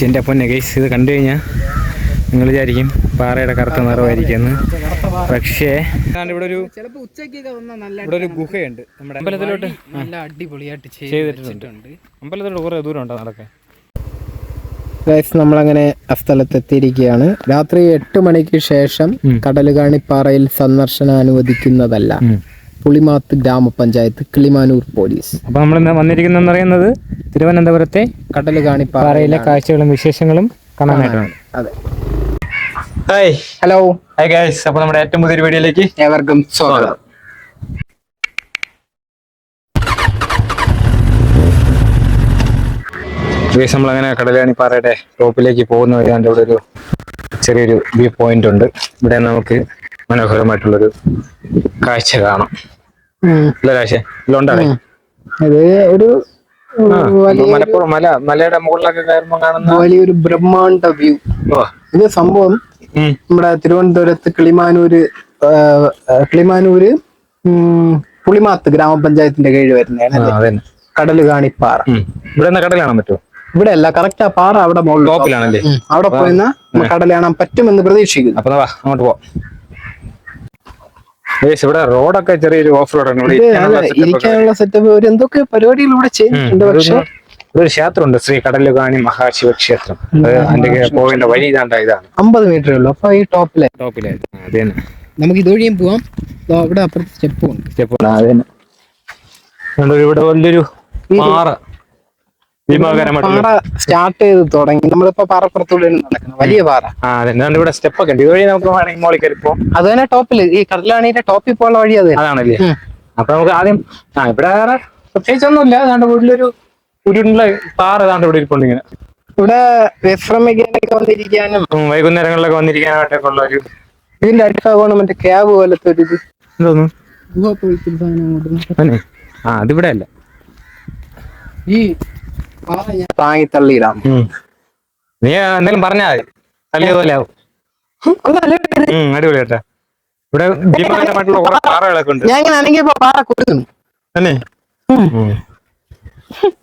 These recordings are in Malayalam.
എൻ്റെ പൊന്നെ ഗൈസ്, ഇത് കണ്ടു കഴിഞ്ഞാൽ നിങ്ങൾ വിചാരിക്കും പാറയുടെ കറുത്ത നിറമായിരിക്കുമെന്ന്. പക്ഷേ ഇവിടെ ഒരു ഗുഹയുണ്ട് നമ്മുടെ അമ്പലത്തിലോട്ട്, നല്ല അടിപൊളിയായിട്ട് ചെയ്തിട്ടുണ്ട്. അമ്പലത്തിലോട്ട് കുറേ ദൂരം ഉണ്ടോ നടക്കാൻ? നമ്മളങ്ങനെ ആ സ്ഥലത്ത് എത്തിയിരിക്കുകയാണ്. രാത്രി 8 മണിക്ക് ശേഷം കടലുകാണിപ്പാറയിൽ സന്ദർശനം അനുവദിക്കുന്നതല്ല. പുളിമാത്ത് ഗ്രാമപഞ്ചായത്ത്, കിളിമാനൂർ പോലീസ്. അപ്പൊ നമ്മൾ വന്നിരിക്കുന്ന പറയുന്നത് തിരുവനന്തപുരത്തെ കടലുകാണിപ്പാറയിലെ കാഴ്ചകളും വിശേഷങ്ങളും കാണാനായിട്ടാണ്. അതെ. Hi, hello, hi guys. അപ്പൊ നമ്മുടെ ഏറ്റവും പുതിയൊരു വീഡിയോയിലേക്ക് ഏവർക്കും സ്വാഗതം. നമ്മളങ്ങനെ കടലുകാണിപ്പാറയുടെ ടോപ്പിലേക്ക് പോകുന്ന വഴി ഇവിടെ ഒരു ചെറിയൊരു വ്യൂ പോയിന്റ് ഉണ്ട്. ഇവിടെ നമുക്ക് മനോഹരമായിട്ടുള്ളൊരു കാഴ്ച കാണാം. ഉണ്ടാണ് ഇത് ഒരു മലപ്പുറം മലയുടെ മുകളിലൊക്കെ കയറുമ്പോൾ കാണുന്ന വലിയൊരു ബ്രഹ്മാണ്ഡ വ്യൂ. ഇത് സംഭവം നമ്മുടെ തിരുവനന്തപുരത്ത് കിളിമാനൂര് പുളിമാത്ത് ഗ്രാമപഞ്ചായത്തിന്റെ കീഴിൽ വരുന്നതാണ് കടലുകാണിപ്പാറ. ഇവിടെ കടൽ കാണാൻ പറ്റുമോ? ഇവിടെ അല്ല, കറക്റ്റ് ആ പാറ അവിടെ ടോപ്പിലാണല്ലേ. അവിടെ പോയിന്ന കടൽ കാണാൻ പറ്റുമെന്ന് പ്രതീക്ഷിക്കുന്നു. അപ്പൊ അങ്ങോട്ട് പോവാം. ഇവിടെ റോഡൊക്കെ ചെറിയൊരു ഓഫ് റോഡാണ്. ഇരിക്കാനുള്ള സെറ്റപ്പ് എന്തൊക്കെ പരിപാടികൾ ഇവിടെ ചെയ്യുന്നുണ്ട്. പക്ഷെ ഒരു ക്ഷേത്രമുണ്ട്, ശ്രീ കടലുകാണി മഹാശിവ ക്ഷേത്രം. അതിന്റെ പോകേണ്ട വഴി ഇതാണ്. 50 മീറ്ററേ ഉള്ളൂ. അപ്പൊ ഈ ടോപ്പിലായിട്ട് അതെ നമുക്ക് ഇതുവഴിയും പോവാം. ഇവിടെ അപ്പുറത്ത് സ്റ്റെപ്പും ഉണ്ട്. ഇവിടെ വലിയൊരു പാറ സ്റ്റാർട്ട് ചെയ്ത് തുടങ്ങി. നമ്മളിപ്പോ പാറപ്പുറത്തൂടെ നടക്കണം, വലിയ പാറ. ഇവിടെ സ്റ്റെപ്പ് ഒക്കെ ഉണ്ട്. ഇതുവഴി നമുക്ക് വേണമെങ്കിൽ മോളിൽ കയറിപ്പോ. അത് തന്നെ ടോപ്പില്, ഈ കടലാണിന്റെ ടോപ്പിൽ പോകാനുള്ള വഴി അതാണല്ലേ. അപ്പൊ നമുക്ക് ആദ്യം ഇവിടെ വേറെ പ്രത്യേകിച്ചൊന്നുമില്ല. അതാണ്ട് വീട്ടിലൊരു ഉരുണ്ട പാറ ഏതാണ്ട് ഇവിടെ ഇരിപ്പുണ്ട്. ഇങ്ങനെ ഇവിടെ വിശ്രമിക്കാനൊക്കെ വന്നിരിക്കാനും വൈകുന്നേരങ്ങളിലൊക്കെ വന്നിരിക്കാനായിട്ടൊക്കെ ഉള്ള ഒരു ഇതിന്റെ അടുത്താകണം. മറ്റേ ക്യാബ് പോലത്തെ ഒരു ഇത് എന്തോന്നു അതിവിടെ അല്ല. ഈ താങ്ങി തള്ളിയിടാം. നീ എന്തെങ്കിലും പറഞ്ഞാ മതി, തള്ളിയതുപോലെ ആവും. അടിപൊളിയാട്ടാ. ഇവിടെ ഭീമാകരമായിട്ടുള്ള കുറെ പാറകളൊക്കെ ഉണ്ട്. ഞാൻ ഇങ്ങനെ അനങ്ങിയപ്പോ പാറ കൊടുക്കുന്നു തന്നെ.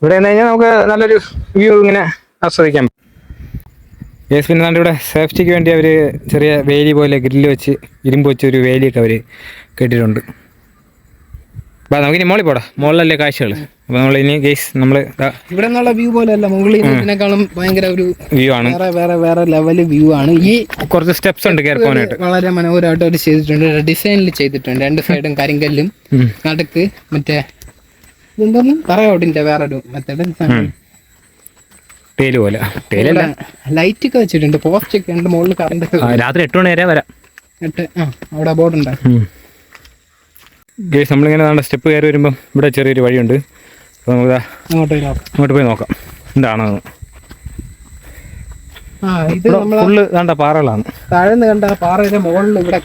ഇവിടെ എന്ന് കഴിഞ്ഞാൽ നമുക്ക് നല്ലൊരു വ്യൂ ഇങ്ങനെ ആസ്വദിക്കാം. യെസ്. പിന്നെ ഇവിടെ സേഫ്റ്റിക്ക് വേണ്ടി അവർ ചെറിയ വേലി പോലെ ഗ്രില്ല് വെച്ച്, ഇരുമ്പ് വെച്ച് ഒരു വേലിയൊക്കെ അവർ കെട്ടിയിട്ടുണ്ട്. അപ്പൊ നമുക്കിനി മോളിൽ പോടാ. മോളിലല്ലേ കാഴ്ചകൾ. അപ്പൊ നമ്മൾ ഇനി ഗൈസ് നമ്മള് ഇവിടെ നിന്നുള്ള വ്യൂ പോലെ അല്ല, മുകളിൽ ഭയങ്കര ഒരു വ്യൂ ആണ്. വേറെ ലെവല് വ്യൂ ആണ്. ഈ കുറച്ച് സ്റ്റെപ്സ് ഉണ്ട് കയറി പോകാനായിട്ട്. വളരെ മനോഹരമായിട്ട് അവർ ചെയ്തിട്ടുണ്ട്. ഡിസൈനിൽ ചെയ്തിട്ടുണ്ട്. 2 സൈഡും കരിങ്കല്ലും നടുക്ക് മറ്റേ ഇതെന്തോന്നും തറയോടിന്റെ വേറൊരു മെത്തേഡ് ടേല് പോലെ. ലൈറ്റ് ഒക്കെ വെച്ചിട്ടുണ്ട്. പോസ്റ്റ് ഒക്കെ ഉണ്ട്. മുകളിൽ കറണ്ട് രാത്രി 8 മണി വരെ വരാം. അവിടെ ബോർഡ് ഉണ്ട്. ഗൈസ് നമ്മളിങ്ങനെ സ്റ്റെപ്പ് കയറി വരുമ്പം ഇവിടെ ചെറിയൊരു വഴിയുണ്ട്. അപ്പോൾ നമുക്ക് അങ്ങോട്ട് പോയി നോക്കാം എന്താണെന്ന്. ഫുള്ള് കണ്ട പാറകളാണ്. താഴെ കണ്ട പാറയുടെ മുകളിൽ ഇവിടെ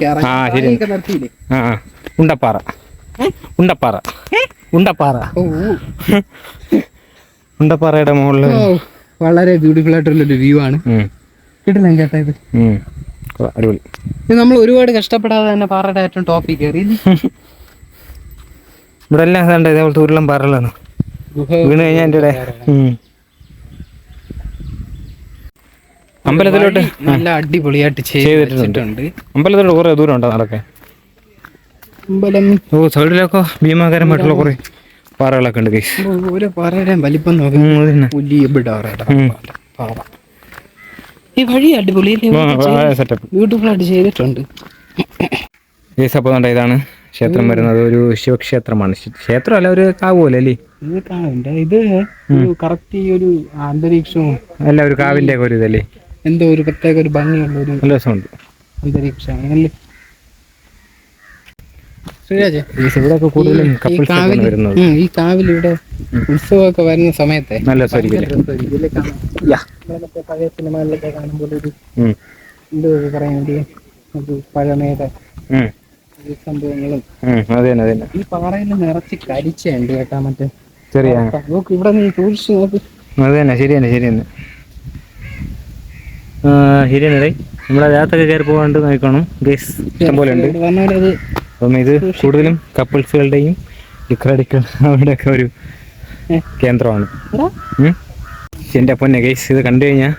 ഉണ്ടപ്പാറ. ഉണ്ടപ്പാറ ഉണ്ടപ്പാറ ഉണ്ടപ്പാറയുടെ മുകളിൽ വളരെ ബ്യൂട്ടിഫുൾ ആയിട്ടുള്ളൊരു വ്യൂ ആണ്. കിട്ടില്ല കേട്ടാ ഇത്. അടിപൊളി. ഇത് നമ്മൾ ഒരുപാട് കഷ്ടപ്പെടാതെ തന്നെ പാറയുടെ ഏറ്റവും ടോപ്പിൽ കയറി. ഇവിടെ എല്ലാം കണ്ട ഇതേപോലത്തെ ഉരുളം പാറകളാണ്. വീണ് കഴിഞ്ഞാൽ എൻ്റെ ഇവിടെ അമ്പലത്തിലോട്ട് നല്ല അടിപൊളിയായിട്ട് ചെയ്തിട്ടുണ്ട്. അമ്പലത്തിലോട്ട് കുറെ ദൂരം ഉണ്ടോ നടക്കാൻ? അമ്പലം സൈഡിലൊക്കെ ഭീമാകരമായിട്ടുള്ള കുറെ പാറകളൊക്കെ ഉണ്ട്. ഓരോ പാറയുടെ വലിപ്പം നോക്കുന്ന ഈ വഴി അടിപൊളി ബ്യൂട്ടിഫുൾ ആയിട്ട് ചെയ്തിട്ടുണ്ട്. അപ്പോൾ ഇതാണ് ക്ഷേത്രം വരുന്നത്. ഒരു ശിവക്ഷേത്രമാണ്. ക്ഷേത്രമല്ല, ഒരു കാവ് പോലെ അല്ലേ ഇത്. കറക്റ്റ് ഈ ഒരു അന്തരീക്ഷവും അല്ല, ഒരു കാവിന്റെ ഒക്കെ ഒരു ഇതല്ലേ. എന്തോ ഒരു പ്രത്യേക ഒരു ഭംഗിയുള്ള ഒരു നല്ല രസമുണ്ട് അന്തരീക്ഷമാണ്. ഈ കാവിലിവിടെ ഉത്സവമൊക്കെ വരുന്ന സമയത്തെ നല്ല പഴയ സിനിമകളിലൊക്കെ കാണുമ്പോൾ ഒരു എന്തോ പറയുന്നത് പഴമയുടെ സംഭവങ്ങളും. ഈ പാറയിൽ നിറച്ച് കരിച്ചുണ്ട് കേട്ടാ. മറ്റേ ചെറിയ ഇവിടെ നീ ടൂറിസ്റ്റ് നോക്ക്. ശരിയാണ്. ശരിയാണ്. നമ്മളെ രാത്രി കയറി പോകാണ്ട് നോക്കണം. ഗേസ് ഇഷ്ടംപോലെ ഉണ്ട്. അപ്പം ഇത് കൂടുതലും കപ്പിൾസുകളുടെയും ലിക്രഡിക്കൾ അവിടെയൊക്കെ ഒരു കേന്ദ്രമാണ്. എൻ്റെ പൊന്നെ ഗേസ്, ഇത് കണ്ടു കഴിഞ്ഞാൽ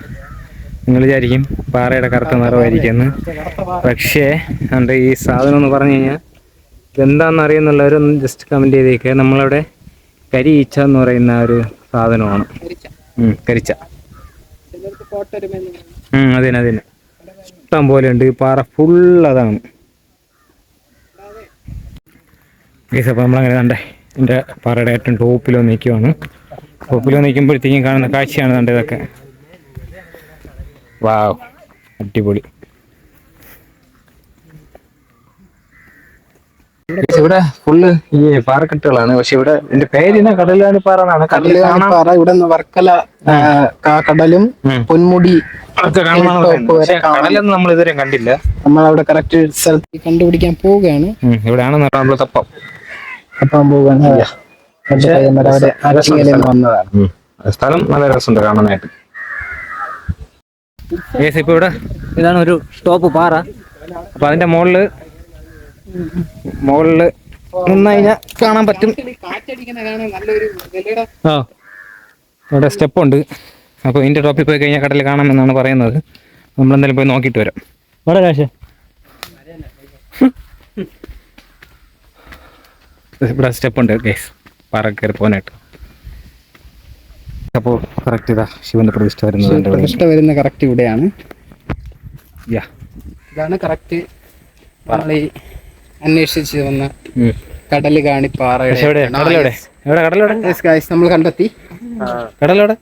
നിങ്ങൾ വിചാരിക്കും പാറയുടെ കറുത്ത നിറമായിരിക്കുമെന്ന്. പക്ഷേ എൻ്റെ ഈ സാധനം എന്ന് പറഞ്ഞു കഴിഞ്ഞാൽ ഇതെന്താണെന്ന് അറിയുന്നുള്ളവരൊന്ന് ജസ്റ്റ് കമൻറ്റ് ചെയ്തേക്കുക. നമ്മളവിടെ കരിയിച്ച എന്ന് പറയുന്ന ഒരു സാധനമാണ്. കരിച്ച. അതിന് ഇഷ്ടം പോലെ ഉണ്ട്. ഈ പാറ ഫുൾ അതാണ്. അപ്പോൾ നമ്മളങ്ങനെ കണ്ടേ എൻ്റെ പാറയുടെ ഏറ്റവും ടോപ്പിലോ നിൽക്കുവാണ്. ടോപ്പിലോ നിൽക്കുമ്പോഴത്തേക്കും കാണുന്ന കാഴ്ചയാണ് കണ്ടത് ഇതൊക്കെ. വാവ്, അടിപൊളി. ഇവിടെ ഫുള്ള് ഈ പാറക്കെട്ടുകളാണ്. പക്ഷെ ഇവിടെ എന്റെ പേരിനെ കടലുകാണിപ്പാറ എന്നാണ്. കടലുകാണിപ്പാറ ഇവിടെ നിന്ന് വർക്കല കടലും പൊന്മുടി കടലൊന്നും നമ്മൾ ഇതുവരെ കണ്ടില്ല. നമ്മളവിടെ കറക്റ്റ് സ്ഥലത്ത് കണ്ടുപിടിക്കാൻ പോവുകയാണ്. ഇവിടെയാണ് നമ്മൾ തപ്പാൻ പോവുകയാണ്. വന്നതാണ്. സ്ഥലം നല്ല രസമുണ്ട് കാണാനായിട്ട്. ഇപ്പൊ ഇവിടെ ഇതാണ് ഒരു സ്റ്റോപ്പ് പാറ. അപ്പൊ അതിന്റെ മുകളില് നിന്ന് കഴിഞ്ഞാൽ കാണാൻ പറ്റും. ആ, ഇവിടെ സ്റ്റെപ്പുണ്ട്. അപ്പോൾ ഇതിന്റെ ടോപ്പിൽ പോയി കഴിഞ്ഞാൽ കടൽ കാണാമെന്നാണ് പറയുന്നത്. നമ്മളെന്തായാലും പോയി നോക്കിയിട്ട് വരാം. ഇവിടെ കാശ് ഇവിടെ സ്റ്റെപ്പുണ്ട് ഗൈസ്, പാറ കയറി പോകാനായിട്ട്. അപ്പോൾ കറക്റ്റ് ഇതാ ശിവന്റെ പ്രതിഷ്ഠ വരുന്ന കറക്റ്റ് ഇവിടെയാണ്. ഇതാണ് കറക്റ്റ് നമ്മൾ ഈ അന്വേഷിച്ച് വന്ന കടലുകാണിപ്പാറ. നമ്മൾ കണ്ടെത്തി. കടലോടെ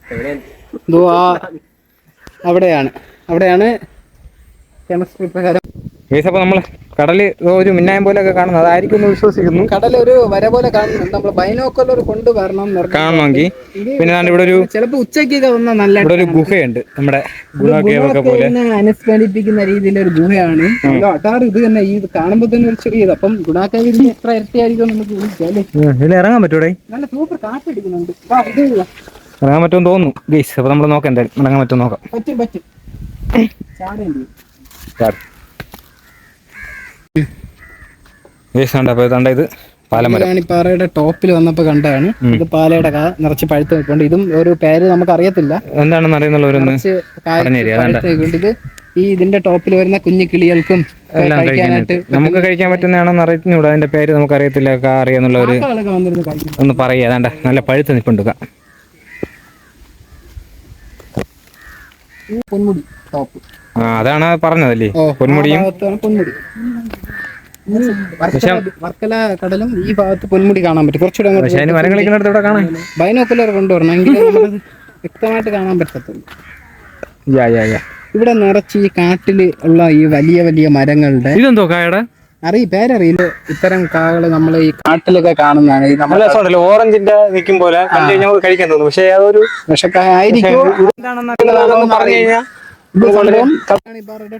അവിടെയാണ് കെമിസ്ട്രി പ്രകാരം. അപ്പോൾ നമ്മൾ കടല് ഒരു മിന്നായം പോലെയൊക്കെ കാണുന്നത് അതായിരിക്കും എന്ന് വിശ്വസിക്കുന്നു. കടൽ ഒരു വര പോലെ കാണുന്നുണ്ട്. നമ്മൾ ബൈനോക്കുലർ കൊണ്ടുവരണം കാണണമെങ്കിൽ. പിന്നെ ഇവിടെ ഒരു ചിലപ്പോൾ ഉച്ചയ്ക്കൊക്കെ വന്ന നല്ല ഇവിടെ ഒരു ഗുഹയുണ്ട്. നമ്മുടെ അനുസ്മരിപ്പിക്കുന്ന രീതിയിലൊരു ഗുഹയാണ്. ഇത് തന്നെ ഈ കാണുമ്പോൾ തന്നെ ഒരു ചെറിയത്. അപ്പം ഗുണാക്കേവിന്റെ എത്ര ഇരട്ടിയായിരിക്കും നമുക്ക് വിളിക്കാം. ഇതിൽ ഇറങ്ങാൻ പറ്റൂടെ? നല്ല സൂപ്പർ കാറ്റടിക്കുന്നുണ്ട്. ഇറങ്ങാൻ പറ്റുമെന്ന് തോന്നുന്നു ഗൈസ്. അപ്പോൾ നമ്മൾ നോക്കാം, എന്തായാലും ഇറങ്ങാൻ പറ്റുമോ നോക്കാം. പറ്റും. ഇത് പാറയുടെ ടോപ്പിൽ വന്നപ്പോ കണ്ടാണ്. ഇത് പാലയുടെ കാ നിറച്ച് പഴുത്ത് നിൽക്കുന്നുണ്ട്. ഇതും ഒരു പേര് നമുക്ക് അറിയത്തില്ല, എന്താണെന്ന് അറിയുന്നുള്ളവരൊന്ന്. ഇത് ഈ ഇതിന്റെ ടോപ്പിൽ വരുന്ന കുഞ്ഞു കിളികൾക്കും നമുക്ക് കഴിക്കാൻ പറ്റുന്നതാണെന്ന് അറിയുന്നൂടാ. അതിന്റെ പേര് നമുക്ക് അറിയത്തില്ല. അറിയാന്നുള്ളവര് ഒന്ന് പറയുക. അതാണ്ട നല്ല പഴുത്ത് നിൽപ്പുണ്ട്. പൊന്മുടി ടോപ്പ്. അതാണ് പറഞ്ഞതല്ലേ, പൊന്മുടിയും. വർക്കല കടലും ഈ ഭാഗത്ത് പൊന്മുടി കാണാൻ പറ്റും. കുറച്ചുകൂടെ ബൈനോക്കുലർ കൊണ്ടുവരണം, എങ്കിലും വ്യക്തമായിട്ട് കാണാൻ പറ്റത്തുള്ളൂ. ഇവിടെ നിറച്ച് ഈ കാട്ടില് ഉള്ള ഈ വലിയ വലിയ മരങ്ങളുടെ ഇതെന്തോ കായയുടെ പേരറിയില്ല. ഇത്തരം കാകള് നമ്മൾ ഈ കാട്ടിലൊക്കെ കാണുന്നതാണ്. ഓറഞ്ചിന്റെ നിൽക്കും പോലെ കഴിക്കാൻ തോന്നുന്നു. പക്ഷെ അതൊരു വിഷക്കായ ആയിരിക്കും.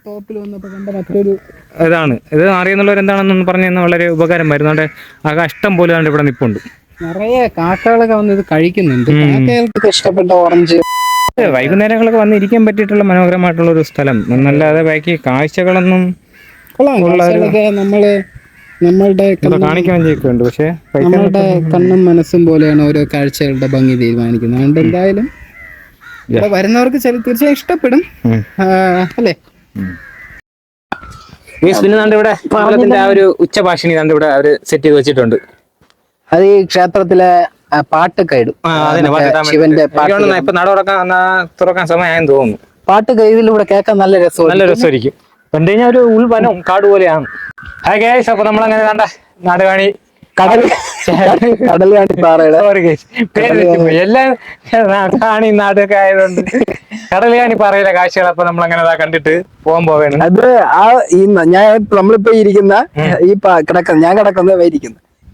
ടോപ്പിൽ വന്നപ്പോ കണ്ട മറ്റൊരു ഇതാണ്. ഇത് അറിയുന്നുള്ളവർ എന്താണെന്ന് പറഞ്ഞു വളരെ ഉപകാരം വരുന്നുണ്ട്. ആ കഷ്ടം പോലെ ഇവിടെ നിപ്പുണ്ട്. നിറയെ കാക്കകളൊക്കെ വന്ന് ഇത് കഴിക്കുന്നുണ്ട്. കാക്കകൾക്ക് ഇഷ്ടപ്പെട്ട ഓറഞ്ച്. വൈകുന്നേരങ്ങളൊക്കെ വന്നിരിക്കാൻ പറ്റിയിട്ടുള്ള മനോഹരമായിട്ടുള്ള ഒരു സ്ഥലം എന്നല്ലാതെ ബാക്കി കാഴ്ചകളൊന്നും നമ്മളുടെ കാണിക്കാൻ ചെയ്യിക്കുന്നുണ്ട്. പക്ഷെ നമ്മളുടെ കണ്ണും മനസ്സും പോലെയാണ് ഓരോ കാഴ്ചകളുടെ ഭംഗി തീരുമാനിക്കുന്നത്. അതുകൊണ്ട് എന്തായാലും വരുന്നവർക്ക് തീർച്ചയായും ഇഷ്ടപ്പെടും, അല്ലേ? ഇവിടെ ആ ഒരു ഉച്ചഭാഷിണി ഇവിടെ അവര് സെറ്റ് ചെയ്ത് വെച്ചിട്ടുണ്ട്. അത് ഈ ക്ഷേത്രത്തിലെ പാട്ടൊക്കെ ഇടും. ശിവന്റെ ഇപ്പൊ നട തുറക്കാൻ സമയമായെന്ന് തോന്നുന്നു. പാട്ടൊക്കെ ഇതിലൂടെ കേൾക്കാൻ നല്ല രസമായിരിക്കും. കണ്ടു കഴിഞ്ഞാൽ ഒരു ഉൾവനം കാട് പോലെയാണ്. അപ്പൊ നമ്മളങ്ങനെ കണ്ട നാടുകാണി കടലുകാണിപ്പാറയുടെ എല്ലാം കാണി നാടൊക്കെ ആയതുകൊണ്ട് കടലുകാണിപ്പാറയിലെ കാഴ്ചകൾ അപ്പൊ നമ്മളങ്ങനെ കണ്ടിട്ട് പോവേണ്. അത് നമ്മളിപ്പോ ഇരിക്കുന്ന ഈ ഞാൻ കിടക്കുന്ന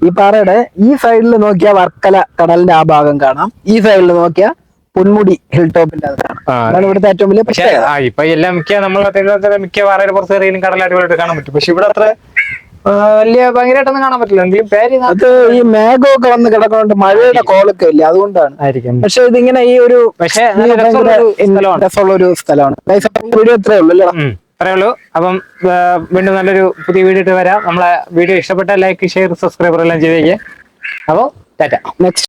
ഈ പാറയുടെ ഈ സൈഡിൽ നോക്കിയാൽ വർക്കല കടലിന്റെ ആ ഭാഗം കാണാം. ഈ സൈഡിൽ നോക്കിയാൽ പൊന്മുടി ഹിൽ ടോപ്പിന്റെ അത് കാണാം. അതാണ് ഇവിടുത്തെ ഏറ്റവും വലിയ ഇപ്പൊ എല്ലാം മിക്ക പാറയുടെ പുറത്ത് കയറിയും കടലായിട്ട് കാണാൻ പറ്റും. പക്ഷെ ഇവിടെ അത്ര വലിയ ഭയങ്കരമായിട്ടൊന്നും കാണാൻ പറ്റില്ല. എങ്കിലും പേര് അത് ഈ മേഘമൊക്കെ വന്ന് കിടക്കുന്നുണ്ട്, മഴയുടെ കോളൊക്കെ ഇല്ല, അതുകൊണ്ടാണ് ആയിരിക്കും. പക്ഷെ ഇതിങ്ങനെ ഈ ഒരു രസമുള്ള ഒരു സ്ഥലമാണ്. വീഡിയോ ഇത്രേ ഉള്ളൂ അല്ലേ? അത്രേ ഉള്ളൂ. അപ്പം വീണ്ടും നല്ലൊരു പുതിയ വീഡിയോ ഇട്ട് വരാം. നമ്മളെ വീഡിയോ ഇഷ്ടപ്പെട്ട ലൈക്ക്, ഷെയർ, സബ്സ്ക്രൈബർ എല്ലാം ചെയ്തേക്ക്. അപ്പോൾ ടാറ്റ. നെക്സ്റ്റ്